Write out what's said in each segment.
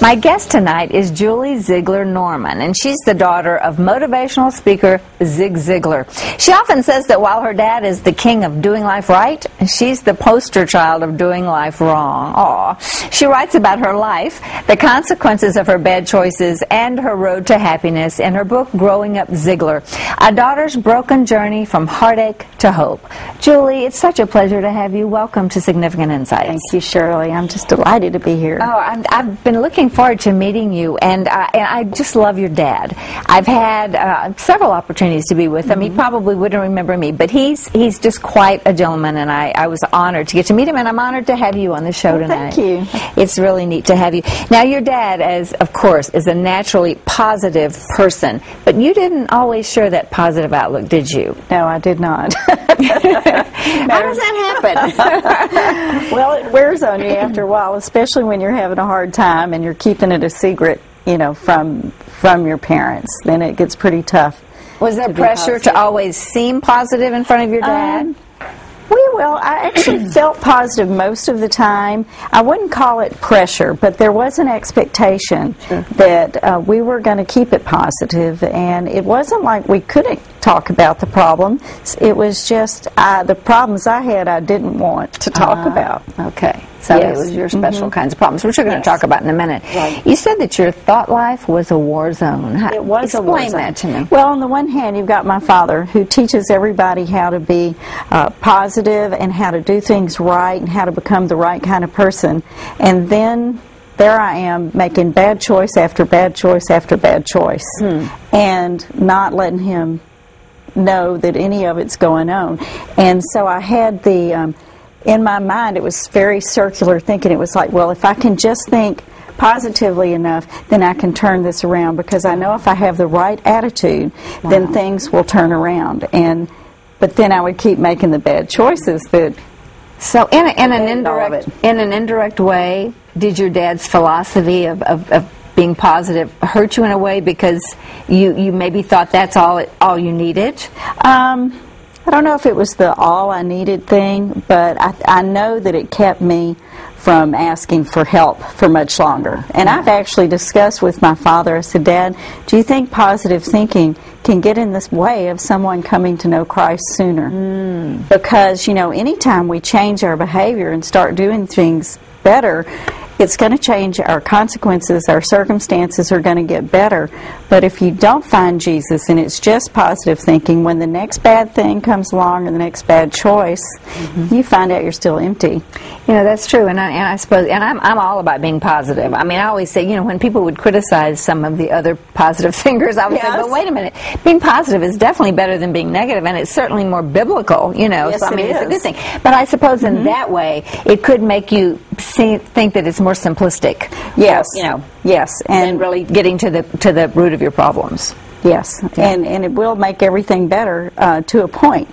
My guest tonight is Julie Ziglar Norman, and she's the daughter of motivational speaker Zig Ziglar. She often says that while her dad is the king of doing life right, she's the poster child of doing life wrong. Aw. She writes about her life, the consequences of her bad choices, and her road to happiness in her book, Growing Up Ziglar, a daughter's broken journey from heartache to hope. Julie, it's such a pleasure to have you. Welcome to Significant Insights. Thank you, Shirley. I'm just delighted to be here. Oh, I've been looking forward to meeting you, and I just love your dad. I've had several opportunities to be with him. He probably wouldn't remember me, but he's just quite a gentleman, and I was honored to get to meet him, and I'm honored to have you on the show tonight. Thank you. It's really neat to have you. Now, your dad, of course, is a naturally positive person, but you didn't always share that positive outlook, did you? No, I did not. How does that happen? Well, it wears on you after a while, especially when you're having a hard time and you're keeping it a secret, you know, from your parents. Then it gets pretty tough. Was there pressure to always seem positive in front of your dad? Well, I actually felt positive most of the time. I wouldn't call it pressure, but there was an expectation that we were going to keep it positive, and it wasn't like we couldn't talk about the problem. It was just the problems I had I didn't want to talk about. Okay. So it was your special kinds of problems, which we're going to talk about in a minute. Right. You said that your thought life was a war zone. It was a war zone. Explain that to me. Well, on the one hand, you've got my father, who teaches everybody how to be positive and how to do things right and how to become the right kind of person. And then there I am making bad choice after bad choice after bad choice and not letting him know that any of it's going on. And so I had the... in my mind, it was very circular thinking. It was like, well, if I can just think positively enough, then I can turn this around, because I know if I have the right attitude, then things will turn around. But then I would keep making the bad choices that... So in an indirect way, did your dad's philosophy of being positive hurt you in a way because you maybe thought that's all you needed? I don't know if it was the all I needed thing, but I know that it kept me from asking for help for much longer. And I've actually discussed with my father, I said, Dad, do you think positive thinking can get in this way of someone coming to know Christ sooner? Because, you know, anytime we change our behavior and start doing things better, it's going to change our consequences, our circumstances are going to get better. But if you don't find Jesus and it's just positive thinking, when the next bad thing comes along or the next bad choice, you find out you're still empty. You know, that's true, and I suppose, and I'm all about being positive. I mean, I always say, you know, when people would criticize some of the other positive thinkers, I would say, but wait a minute, being positive is definitely better than being negative, and it's certainly more biblical, you know, so I mean, it's a good thing. But I suppose in that way, it could make you think that it's more simplistic. Yes. You know, and really getting to the root of your problems. Yes, and it will make everything better to a point.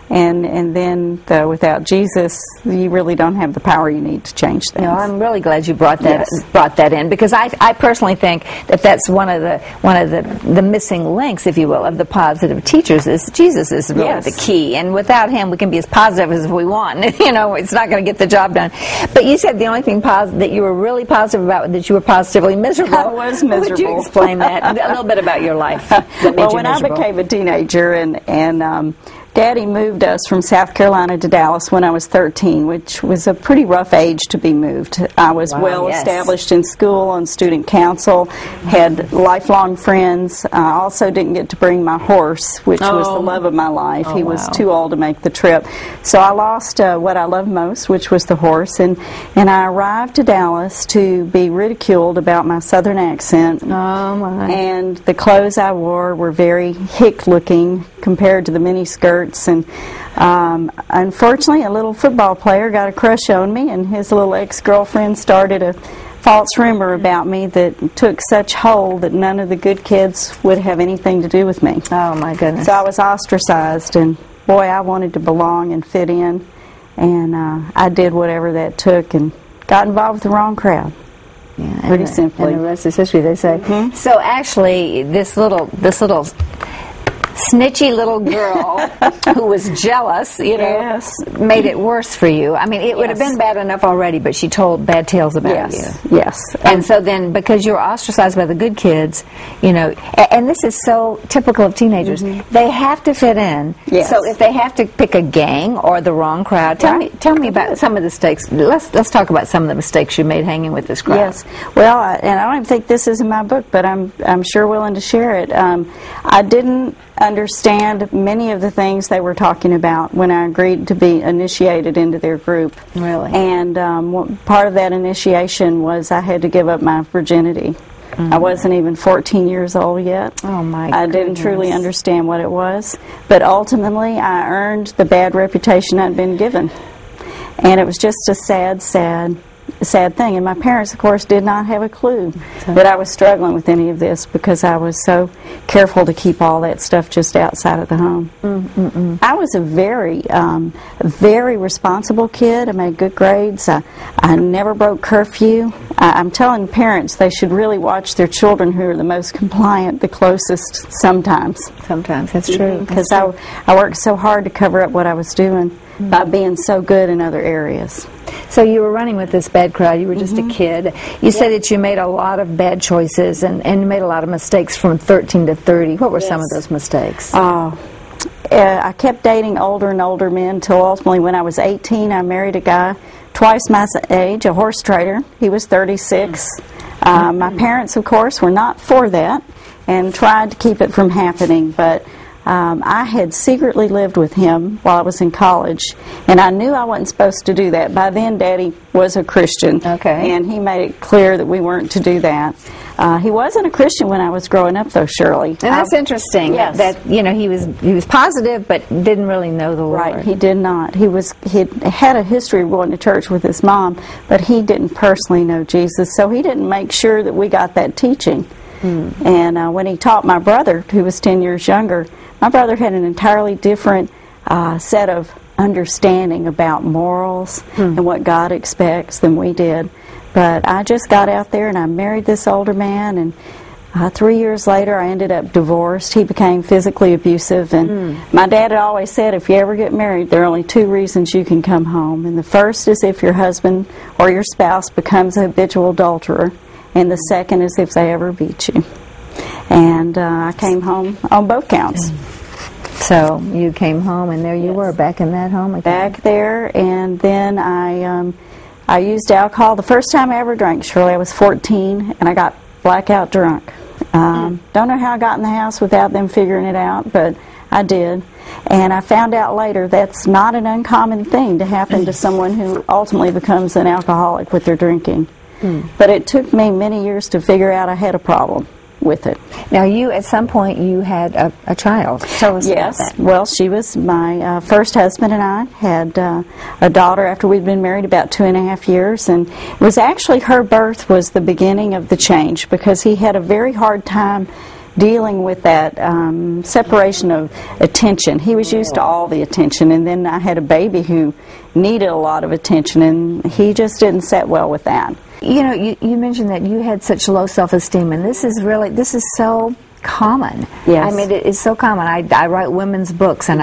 And then, without Jesus, you really don't have the power you need to change things. You know, I'm really glad you brought that in, because I personally think that that's one of the missing links, if you will, of the positive teachers. Is Jesus is really the key, and without him, we can be as positive as we want. You know, it's not going to get the job done. But you said the only thing that you were really positive about, that you were positively miserable. I was miserable. Would you explain that a little bit about your life? Well, when I became a teenager and Daddy moved us from South Carolina to Dallas when I was 13, which was a pretty rough age to be moved. I was well established in school, on student council, had lifelong friends. I also didn't get to bring my horse, which was the love of my life. He was too old to make the trip. So I lost what I loved most, which was the horse, and I arrived to Dallas to be ridiculed about my southern accent. Oh, my. And the clothes I wore were very hick-looking compared to the miniskirts. And unfortunately, a little football player got a crush on me, and his little ex-girlfriend started a false rumor about me that took such hold that none of the good kids would have anything to do with me. Oh, my goodness. So I was ostracized, and boy, I wanted to belong and fit in, and I did whatever that took and got involved with the wrong crowd. Yeah, pretty simply. And the rest is history, they say. So actually, this little snitchy little girl who was jealous, you know, Yes. made it worse for you. I mean, it would have been bad enough already, but she told bad tales about you. Yes. And so then, because you were ostracized by the good kids, you know, and this is so typical of teenagers, they have to fit in. Yes. So if they have to pick a gang or the wrong crowd, tell me about some of the mistakes. Let's talk about some of the mistakes you made hanging with this crowd. Yes. Well, and I don't even think this is in my book, but I'm sure willing to share it. I didn't understand many of the things they were talking about when I agreed to be initiated into their group. Really? And part of that initiation was I had to give up my virginity. I wasn't even 14 years old yet. Oh, my I didn't truly understand what it was. But ultimately, I earned the bad reputation I'd been given. And it was just a sad thing. And my parents, of course, did not have a clue that I was struggling with any of this, because I was so careful to keep all that stuff just outside of the home. I was a very responsible kid. I made good grades. I never broke curfew. I'm telling parents they should really watch their children who are the most compliant, the closest sometimes. Sometimes, that's true. Because I worked so hard to cover up what I was doing by being so good in other areas. So you were running with this bad crowd. You were just a kid. You said that you made a lot of bad choices and you made a lot of mistakes from 13 to 30. What were some of those mistakes? I kept dating older and older men until ultimately when I was 18, I married a guy twice my age, a horse trader. He was 36. My parents, of course, were not for that and tried to keep it from happening, but I had secretly lived with him while I was in college, and I knew I wasn't supposed to do that. By then, Daddy was a Christian, and he made it clear that we weren't to do that. He wasn't a Christian when I was growing up, though, Shirley. And that's interesting. Yes. That you know he was positive, but didn't really know the Lord. Right, he did not. He had a history of going to church with his mom, but he didn't personally know Jesus, so he didn't make sure that we got that teaching. And when he taught my brother, who was 10 years younger, my brother had an entirely different set of understanding about morals and what God expects than we did. But I just got out there and I married this older man, and 3 years later I ended up divorced. He became physically abusive, and my dad had always said, if you ever get married, there are only two reasons you can come home. And the first is if your husband or your spouse becomes a habitual adulterer, and the second is if they ever beat you. And I came home on both counts. So you came home, and there you were, back in that home again. Back there, and then I used alcohol. The first time I ever drank, Shirley, I was 14, and I got blackout drunk. Don't know how I got in the house without them figuring it out, but I did. And I found out later that's not an uncommon thing to happen to someone who ultimately becomes an alcoholic with their drinking. But it took me many years to figure out I had a problem with it. Now, at some point, you had a child. Tell us about that. Well, she was my first husband, and I had a daughter after we'd been married about 2.5 years, and it was actually her birth was the beginning of the change, because he had a very hard time dealing with that separation of attention. He was used to all the attention, and then I had a baby who needed a lot of attention, and he just didn't set well with that. You know, you mentioned that you had such low self-esteem, and this is so common. Yes. I mean, it is so common. I write women's books, and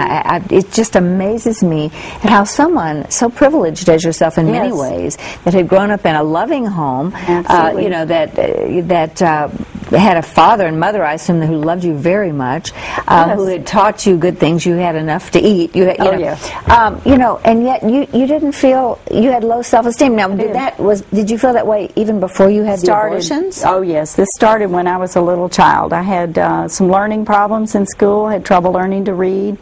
it just amazes me at how someone so privileged as yourself in many ways, that had grown up in a loving home, you know, that had a father and mother, I assume, who loved you very much, who had taught you good things. You had enough to eat. You know, and yet you didn't feel you had low self-esteem. Now, did you feel that way even before you had the abortions? Oh yes, this started when I was a little child. I had some learning problems in school. Had trouble learning to read.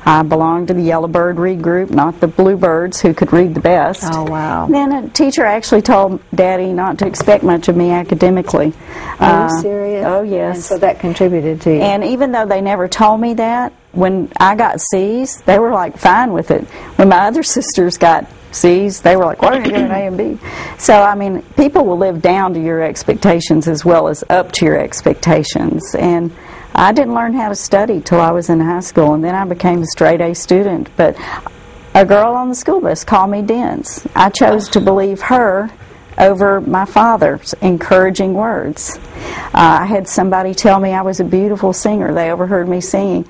I belonged to the Yellowbird Read group, not the Bluebirds, who could read the best. Oh, wow. Then a teacher actually told Daddy not to expect much of me academically. Are you serious? Oh, yes. And so that contributed to you. And even though they never told me that, when I got C's, they were like fine with it. When my other sisters got C's, they were like, why didn't you get an A and B? So, I mean, people will live down to your expectations as well as up to your expectations. And I didn't learn how to study till I was in high school, and then I became a straight A student. But a girl on the school bus called me dense. I chose to believe her over my father's encouraging words. I had somebody tell me I was a beautiful singer. They overheard me singing.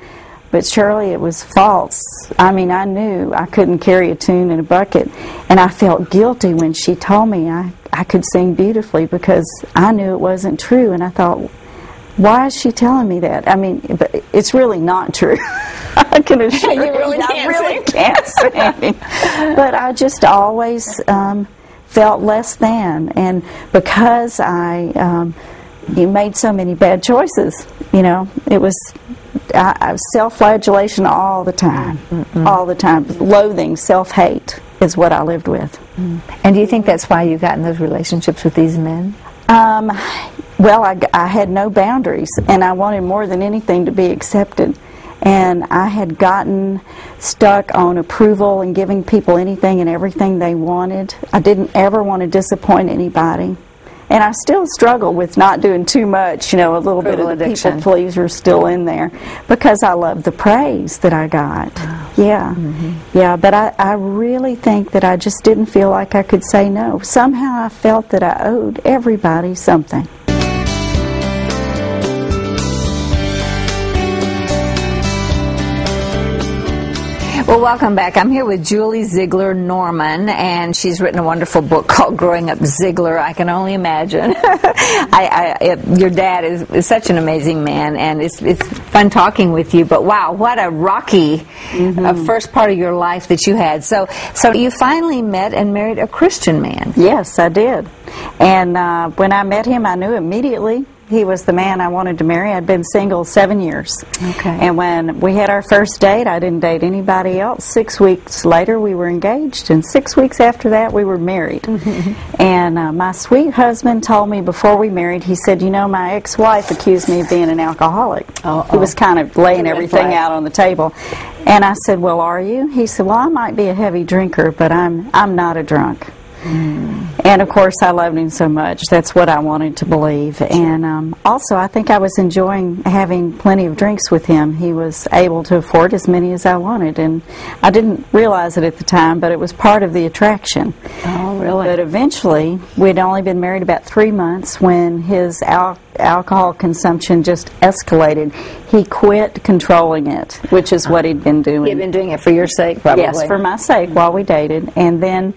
But Shirley, it was false. I mean, I knew I couldn't carry a tune in a bucket, and I felt guilty when she told me I could sing beautifully, because I knew it wasn't true, and I thought, why is she telling me that? I mean, but it's really not true. I can assure you, I really can't sing. But I just always felt less than, and because I made so many bad choices, you know, it was self-flagellation all the time, all the time. Loathing, self-hate is what I lived with. And do you think that's why you got in those relationships with these men? Well, I had no boundaries, and I wanted more than anything to be accepted. And I had gotten stuck on approval and giving people anything and everything they wanted. I didn't ever want to disappoint anybody. And I still struggle with not doing too much, you know, a little bit of the people pleaser still in there, because I love the praise that I got. Yeah. Yeah, but I really think that I just didn't feel like I could say no. Somehow I felt that I owed everybody something. Well, welcome back. I'm here with Julie Ziglar Norman, and she's written a wonderful book called Growing Up Ziglar. I can only imagine. Your dad is such an amazing man, and it's fun talking with you. But wow, what a rocky first part of your life that you had. So you finally met and married a Christian man. Yes, I did. And when I met him, I knew immediately he was the man I wanted to marry. I'd been single 7 years. Okay. And when we had our first date, I didn't date anybody else. 6 weeks later, we were engaged, and 6 weeks after that, we were married. And my sweet husband told me before we married, he said, you know, my ex-wife accused me of being an alcoholic. He was kind of laying everything out on the table. And I said, well, are you? He said, well, I might be a heavy drinker, but I'm not a drunk. And of course I loved him so much. That's what I wanted to believe. And also I think I was enjoying having plenty of drinks with him. He was able to afford as many as I wanted, and I didn't realize it at the time, but it was part of the attraction. Oh, really? But eventually, we'd only been married about 3 months when his alcohol consumption just escalated. He quit controlling it, which is what he'd been doing. He'd been doing it for your sake, probably. Yes, for my sake, while we dated. And then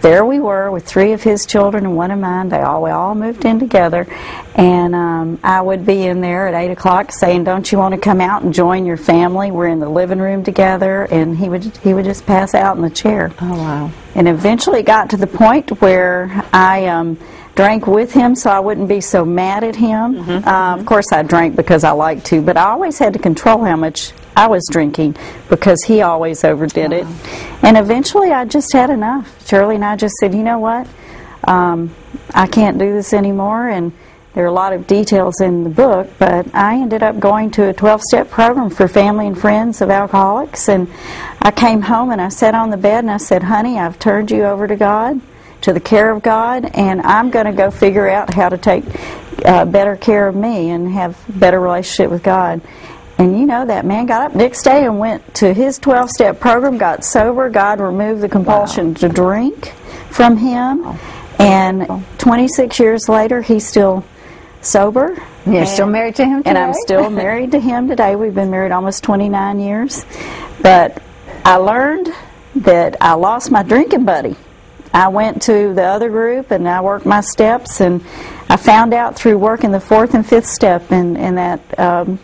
there we were with 3 of his children and 1 of mine. We all moved in together, and I would be in there at 8 o'clock saying, don't you want to come out and join your family? We're in the living room together, and he would just pass out in the chair. Oh, wow. And eventually it got to the point where I drank with him so I wouldn't be so mad at him. Of course I drank because I liked to, but I always had to control how much I was drinking because he always overdid it. And eventually I just had enough. Shirley and I just said, you know what, I can't do this anymore. And there are a lot of details in the book, but I ended up going to a 12-step program for family and friends of alcoholics. And I came home and I sat on the bed and I said, honey, I've turned you over to God, to the care of God, and I'm going to go figure out how to take better care of me and have a better relationship with God. And you know, that man got up next day and went to his 12-step program, got sober. God removed the compulsion to drink from him. And 26 years later, he's still sober. You're still married to him today? And I'm still married to him today. We've been married almost 29 years. But I learned that I lost my drinking buddy. I went to the other group and I worked my steps, and I found out through working the 4th and 5th step in that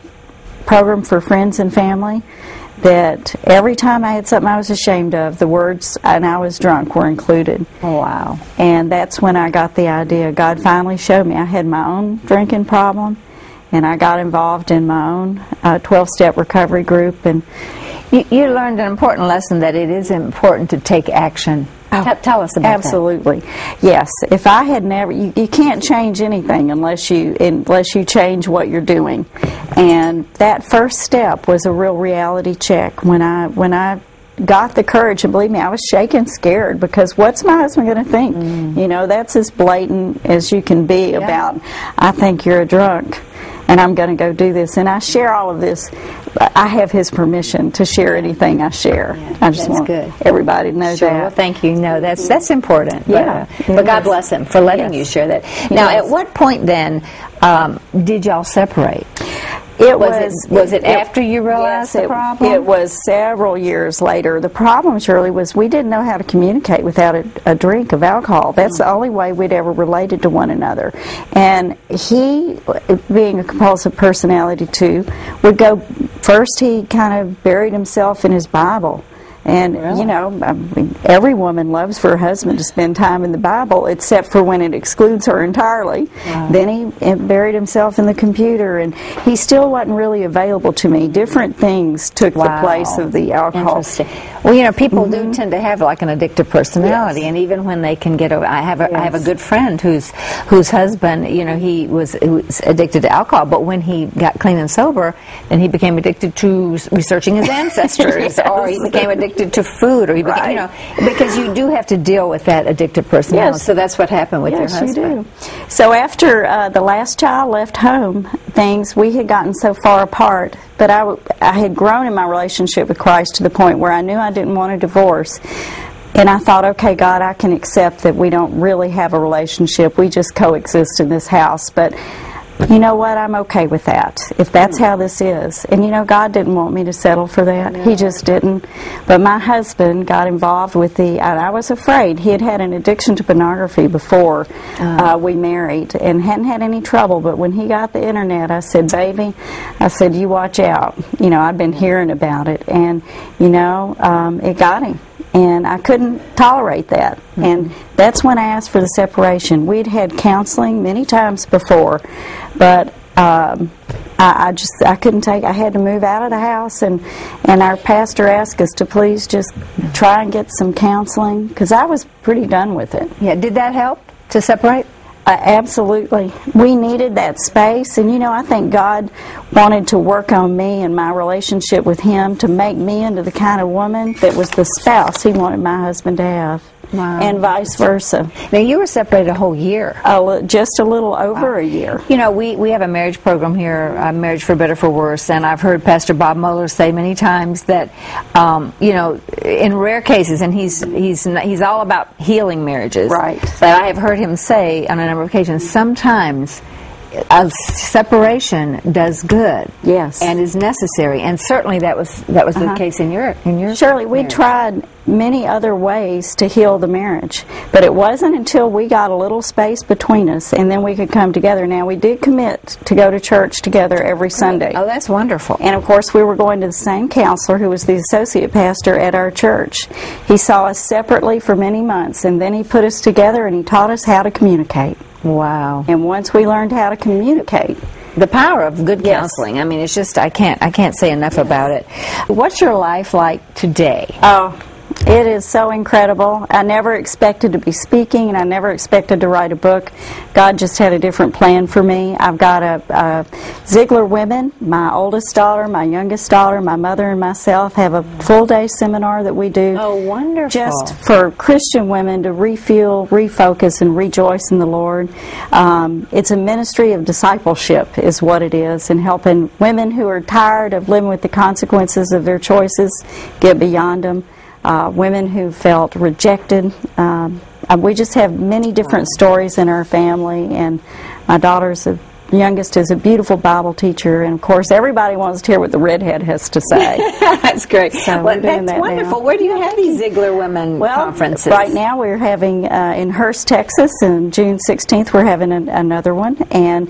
program for friends and family that every time I had something I was ashamed of, the words "and I was drunk" were included. Oh, wow. And that's when I got the idea. God finally showed me I had my own drinking problem, and I got involved in my own 12-step recovery group. And you learned an important lesson, that it is important to take action. Tell us about absolutely. Yes. If I had never, you can't change anything unless you change what you're doing. And that first step was a real reality check. When I got the courage, and believe me, I was shaking, scared, because what's my husband going to think? You know, that's as blatant as you can be about, I think you're a drunk, and I'm going to go do this. And I share all of this. I have his permission to share anything I share. Yeah, I just want everybody to know that. Well, thank you. No, that's important. Yeah. But God bless him for letting you share that. Now, at what point then did y'all separate? Was it after you realized the problem? It was several years later. The problem, Shirley, was we didn't know how to communicate without a drink of alcohol. That's the only way we'd ever related to one another. And he, being a compulsive personality too, would go, first he kind of buried himself in his Bible. And, really? You know, I mean, every woman loves for her husband to spend time in the Bible, except for when it excludes her entirely. Wow. Then he buried himself in the computer, and he still wasn't really available to me. Different things took the place of the alcohol. Interesting. Well, you know, people do tend to have like an addictive personality, and even when they can get over, I have a good friend whose husband, you know, he was addicted to alcohol, but when he got clean and sober, then he became addicted to researching his ancestors, or he became addicted to food, or he became, you know, because you do have to deal with that addictive personality. Yes. So that's what happened with your husband. Yes, you do. So after the last child left home, we had gotten so far apart, but I had grown in my relationship with Christ to the point where I knew I didn't want a divorce. And I thought, okay, God, I can accept that we don't really have a relationship. We just coexist in this house. But you know what? I'm okay with that, if that's how this is. And you know, God didn't want me to settle for that. No. He just didn't. But my husband got involved with and I was afraid. He had an addiction to pornography before we married and hadn't had any trouble. But when he got the internet, I said, baby, I said, you watch out. You know, I'd been hearing about it. And, you know, it got him. And I couldn't tolerate that. And that's when I asked for the separation. We'd had counseling many times before, but I couldn't take. I had to move out of the house, and our pastor asked us to please just try and get some counseling, because I was pretty done with it. Yeah, did that help to separate? Absolutely. We needed that space, and you know, I think God wanted to work on me and my relationship with Him to make me into the kind of woman that was the spouse He wanted my husband to have. Wow. And vice versa. Now, you were separated a whole year. Just a little over a year. You know, we have a marriage program here, Marriage for Better for Worse, and I've heard Pastor Bob Mueller say many times that, you know, in rare cases, and he's all about healing marriages. Right. But I have heard him say on a number of occasions, sometimes a separation does good. Yes. And is necessary, and certainly that was the case in your Shirley, we marriage. tried many other ways to heal the marriage, but it wasn't until we got a little space between us and then we could come together. Now, we did commit to go to church together every Sunday. Oh, that's wonderful. And of course, we were going to the same counselor who was the associate pastor at our church. He saw us separately for many months, and then he put us together and he taught us how to communicate. Wow. And once we learned how to communicate, the power of good counseling. I mean, it's just, I can't say enough about it. What's your life like today? Oh, it is so incredible. I never expected to be speaking, and I never expected to write a book. God just had a different plan for me. I've got a Ziglar Women, my oldest daughter, my youngest daughter, my mother, and myself have a full-day seminar that we do. Oh, wonderful. Just for Christian women to refuel, refocus, and rejoice in the Lord. It's a ministry of discipleship is what it is, and helping women who are tired of living with the consequences of their choices get beyond them. Women who felt rejected. We just have many different stories in our family, and my daughter's youngest is a beautiful Bible teacher, and of course everybody wants to hear what the redhead has to say. That's great. So well, that's wonderful. Now. Where do you have these Ziglar Women conferences? Right now we're having in Hurst, Texas, and June 16th we're having another one, and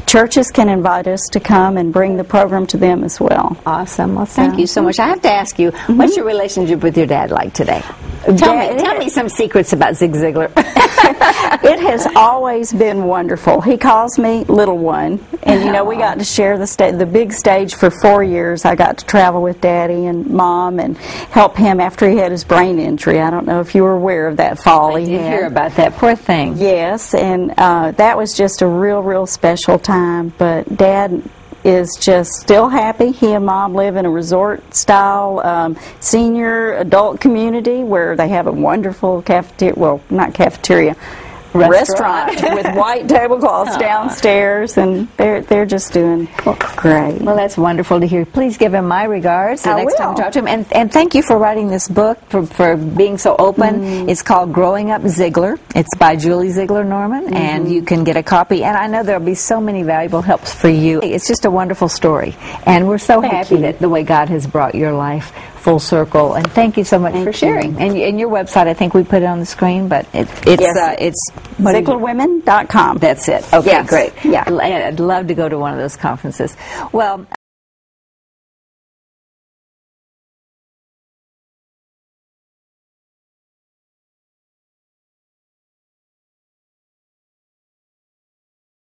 churches can invite us to come and bring the program to them as well. Awesome. Well, thank you so much. I have to ask you, what's your relationship with your dad like today? Tell me some secrets about Zig Ziglar. It has always been wonderful. He calls me Little One, and you know, we got to share the big stage for 4 years. I got to travel with Daddy and Mom and help him after he had his brain injury. I don't know if you were aware of that fall he had. I did hear about that. Poor thing. Yes, and that was just a real special time. But Dad is just still happy. He and Mom live in a resort-style senior adult community where they have a wonderful cafeteria, well, not cafeteria, restaurant with white tablecloths downstairs, and they're just doing great. Well, that's wonderful to hear. Please give him my regards the next time you talk to him. And thank you for writing this book, for being so open. It's called Growing Up Ziglar. It's by Julie Ziglar Norman, and you can get a copy. And I know there'll be so many valuable helps for you. It's just a wonderful story. And we're so happy that the way God has brought your life full circle. And thank you so much for sharing. And your website, I think we put it on the screen, but it's ZiglarWomen.com. That's it. Okay, yes. great. Yeah. I'd love to go to one of those conferences. Well,